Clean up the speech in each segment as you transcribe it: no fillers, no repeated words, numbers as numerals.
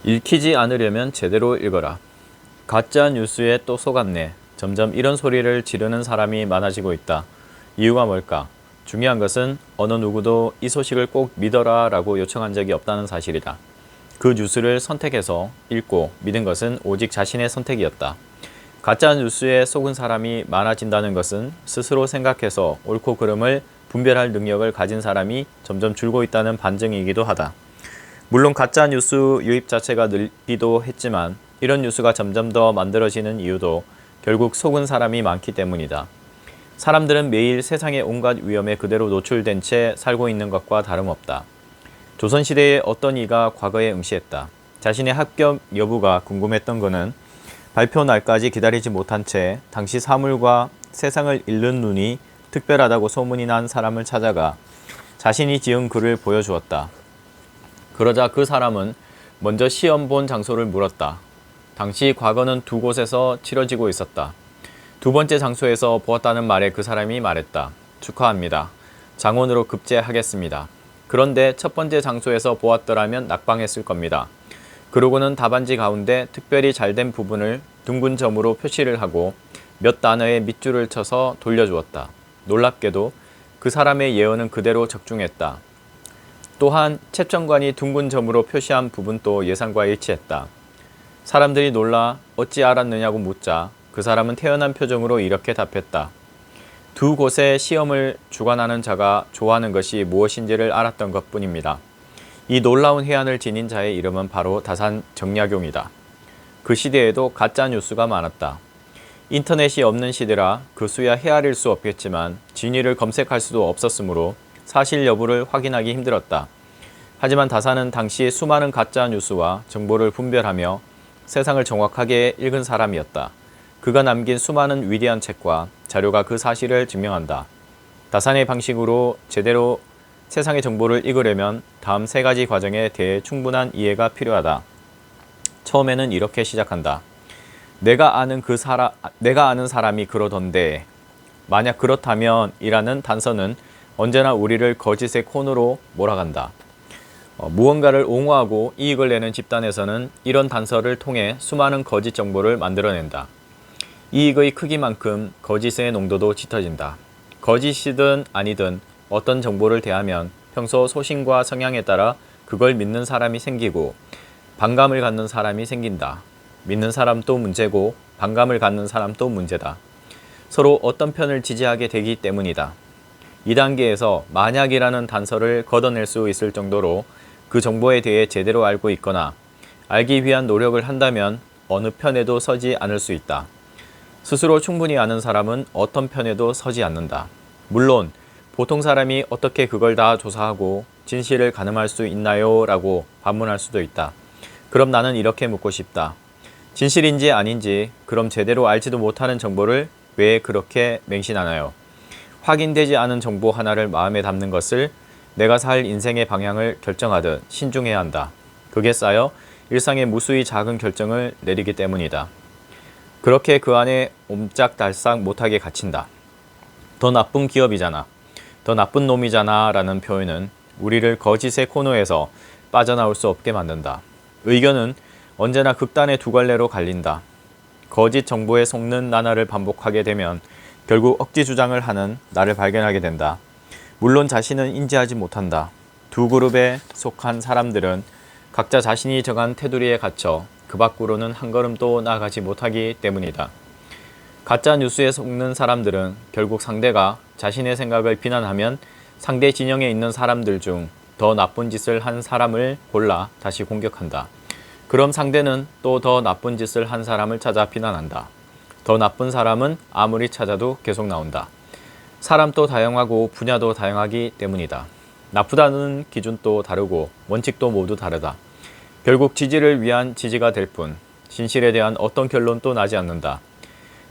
읽히지 않으려면 제대로 읽어라. 가짜 뉴스에 또 속았네. 점점 이런 소리를 지르는 사람이 많아지고 있다. 이유가 뭘까? 중요한 것은 어느 누구도 이 소식을 꼭 믿어라 라고 요청한 적이 없다는 사실이다. 그 뉴스를 선택해서 읽고 믿은 것은 오직 자신의 선택이었다. 가짜 뉴스에 속은 사람이 많아진다는 것은 스스로 생각해서 옳고 그름을 분별할 능력을 가진 사람이 점점 줄고 있다는 반증이기도 하다. 물론 가짜 뉴스 유입 자체가 늘기도 했지만 이런 뉴스가 점점 더 만들어지는 이유도 결국 속은 사람이 많기 때문이다. 사람들은 매일 세상의 온갖 위험에 그대로 노출된 채 살고 있는 것과 다름없다. 조선시대의 어떤 이가 과거에 응시했다. 자신의 합격 여부가 궁금했던 그는 발표 날까지 기다리지 못한 채 당시 사물과 세상을 읽는 눈이 특별하다고 소문이 난 사람을 찾아가 자신이 지은 글을 보여주었다. 그러자 그 사람은 먼저 시험 본 장소를 물었다. 당시 과거는 두 곳에서 치러지고 있었다. 두 번째 장소에서 보았다는 말에 그 사람이 말했다. 축하합니다. 장원으로 급제하겠습니다. 그런데 첫 번째 장소에서 보았더라면 낙방했을 겁니다. 그러고는 답안지 가운데 특별히 잘된 부분을 둥근 점으로 표시를 하고 몇 단어의 밑줄을 쳐서 돌려주었다. 놀랍게도 그 사람의 예언은 그대로 적중했다. 또한 채점관이 둥근 점으로 표시한 부분도 예상과 일치했다. 사람들이 놀라 어찌 알았느냐고 묻자 그 사람은 태연한 표정으로 이렇게 답했다. 두 곳에 시험을 주관하는 자가 좋아하는 것이 무엇인지를 알았던 것뿐입니다. 이 놀라운 해안을 지닌 자의 이름은 바로 다산 정약용이다. 그 시대에도 가짜 뉴스가 많았다. 인터넷이 없는 시대라 그수야 헤아릴 수 없겠지만 진위를 검색할 수도 없었으므로 사실 여부를 확인하기 힘들었다. 하지만 다산은 당시 수많은 가짜 뉴스와 정보를 분별하며 세상을 정확하게 읽은 사람이었다. 그가 남긴 수많은 위대한 책과 자료가 그 사실을 증명한다. 다산의 방식으로 제대로 세상의 정보를 읽으려면 다음 세 가지 과정에 대해 충분한 이해가 필요하다. 처음에는 이렇게 시작한다. 내가 아는 사람이 그러던데 만약 그렇다면 이라는 단서는 언제나 우리를 거짓의 코너로 몰아간다. 무언가를 옹호하고 이익을 내는 집단에서는 이런 단서를 통해 수많은 거짓 정보를 만들어낸다. 이익의 크기만큼 거짓의 농도도 짙어진다. 거짓이든 아니든 어떤 정보를 대하면 평소 소신과 성향에 따라 그걸 믿는 사람이 생기고 반감을 갖는 사람이 생긴다. 믿는 사람도 문제고 반감을 갖는 사람도 문제다. 서로 어떤 편을 지지하게 되기 때문이다. 2단계에서 만약이라는 단서를 걷어낼 수 있을 정도로 그 정보에 대해 제대로 알고 있거나 알기 위한 노력을 한다면 어느 편에도 서지 않을 수 있다. 스스로 충분히 아는 사람은 어떤 편에도 서지 않는다. 물론 보통 사람이 어떻게 그걸 다 조사하고 진실을 가늠할 수 있나요? 라고 반문할 수도 있다. 그럼 나는 이렇게 묻고 싶다. 진실인지 아닌지 그럼 제대로 알지도 못하는 정보를 왜 그렇게 맹신하나요? 확인되지 않은 정보 하나를 마음에 담는 것을 내가 살 인생의 방향을 결정하듯 신중해야 한다. 그게 쌓여 일상의 무수히 작은 결정을 내리기 때문이다. 그렇게 그 안에 옴짝달싹 못하게 갇힌다. 더 나쁜 기업이잖아. 더 나쁜 놈이잖아 라는 표현은 우리를 거짓의 코너에서 빠져나올 수 없게 만든다. 의견은 언제나 극단의 두 갈래로 갈린다. 거짓 정보에 속는 나날을 반복하게 되면 결국 억지 주장을 하는 나를 발견하게 된다. 물론 자신은 인지하지 못한다. 두 그룹에 속한 사람들은 각자 자신이 정한 테두리에 갇혀 그 밖으로는 한 걸음도 나아가지 못하기 때문이다. 가짜 뉴스에 속는 사람들은 결국 상대가 자신의 생각을 비난하면 상대 진영에 있는 사람들 중 더 나쁜 짓을 한 사람을 골라 다시 공격한다. 그럼 상대는 또 더 나쁜 짓을 한 사람을 찾아 비난한다. 더 나쁜 사람은 아무리 찾아도 계속 나온다. 사람도 다양하고 분야도 다양하기 때문이다. 나쁘다는 기준도 다르고 원칙도 모두 다르다. 결국 지지를 위한 지지가 될 뿐 진실에 대한 어떤 결론도 나지 않는다.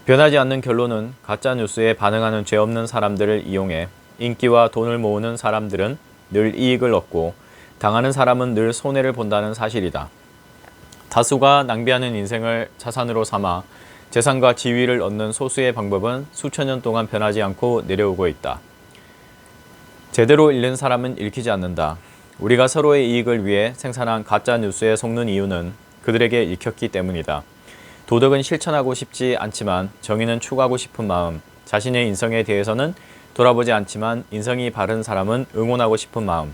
변하지 않는 결론은 가짜 뉴스에 반응하는 죄 없는 사람들을 이용해 인기와 돈을 모으는 사람들은 늘 이익을 얻고 당하는 사람은 늘 손해를 본다는 사실이다. 다수가 낭비하는 인생을 자산으로 삼아 재산과 지위를 얻는 소수의 방법은 수천 년 동안 변하지 않고 내려오고 있다. 제대로 읽는 사람은 읽히지 않는다. 우리가 서로의 이익을 위해 생산한 가짜 뉴스에 속는 이유는 그들에게 읽혔기 때문이다. 도덕은 실천하고 싶지 않지만 정의는 추구하고 싶은 마음, 자신의 인성에 대해서는 돌아보지 않지만 인성이 바른 사람은 응원하고 싶은 마음,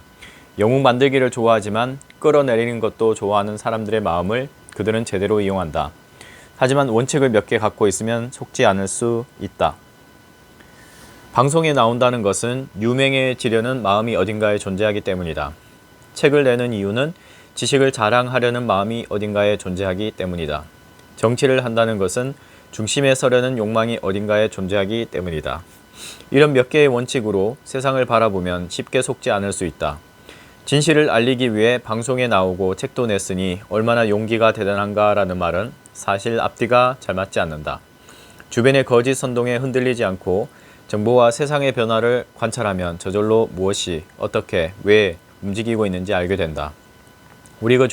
영웅 만들기를 좋아하지만 끌어내리는 것도 좋아하는 사람들의 마음을 그들은 제대로 이용한다. 하지만 원칙을 몇 개 갖고 있으면 속지 않을 수 있다. 방송에 나온다는 것은 유명해지려는 마음이 어딘가에 존재하기 때문이다. 책을 내는 이유는 지식을 자랑하려는 마음이 어딘가에 존재하기 때문이다. 정치를 한다는 것은 중심에 서려는 욕망이 어딘가에 존재하기 때문이다. 이런 몇 개의 원칙으로 세상을 바라보면 쉽게 속지 않을 수 있다. 진실을 알리기 위해 방송에 나오고 책도 냈으니 얼마나 용기가 대단한가라는 말은 사실 앞뒤가 잘 맞지 않는다. 주변의 거짓 선동에 흔들리지 않고 정보와 세상의 변화를 관찰하면 저절로 무엇이, 어떻게, 왜 움직이고 있는지 알게 된다. 우리가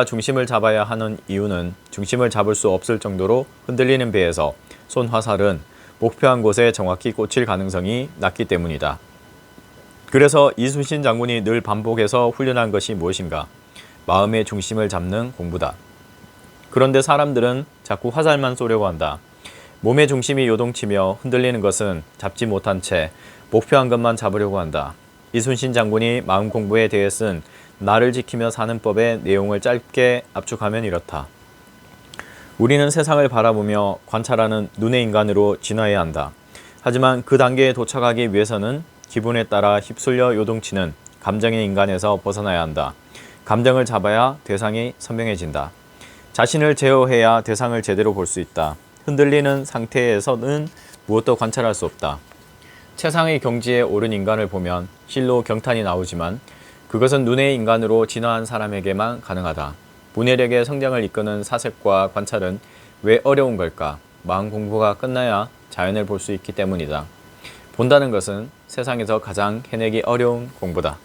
중심을 잡아야 하는 이유는 중심을 잡을 수 없을 정도로 흔들리는 배에서 쏜 화살은 목표한 곳에 정확히 꽂힐 가능성이 낮기 때문이다. 그래서 이순신 장군이 늘 반복해서 훈련한 것이 무엇인가? 마음의 중심을 잡는 공부다. 그런데 사람들은 자꾸 화살만 쏘려고 한다. 몸의 중심이 요동치며 흔들리는 것은 잡지 못한 채 목표한 것만 잡으려고 한다. 이순신 장군이 마음 공부에 대해 쓴 나를 지키며 사는 법의 내용을 짧게 압축하면 이렇다. 우리는 세상을 바라보며 관찰하는 눈의 인간으로 진화해야 한다. 하지만 그 단계에 도착하기 위해서는 기분에 따라 휩쓸려 요동치는 감정의 인간에서 벗어나야 한다. 감정을 잡아야 대상이 선명해진다. 자신을 제어해야 대상을 제대로 볼 수 있다. 흔들리는 상태에서는 무엇도 관찰할 수 없다. 최상의 경지에 오른 인간을 보면 실로 경탄이 나오지만 그것은 눈의 인간으로 진화한 사람에게만 가능하다. 문해력의 성장을 이끄는 사색과 관찰은 왜 어려운 걸까? 마음 공부가 끝나야 자연을 볼 수 있기 때문이다. 본다는 것은 세상에서 가장 해내기 어려운 공부다.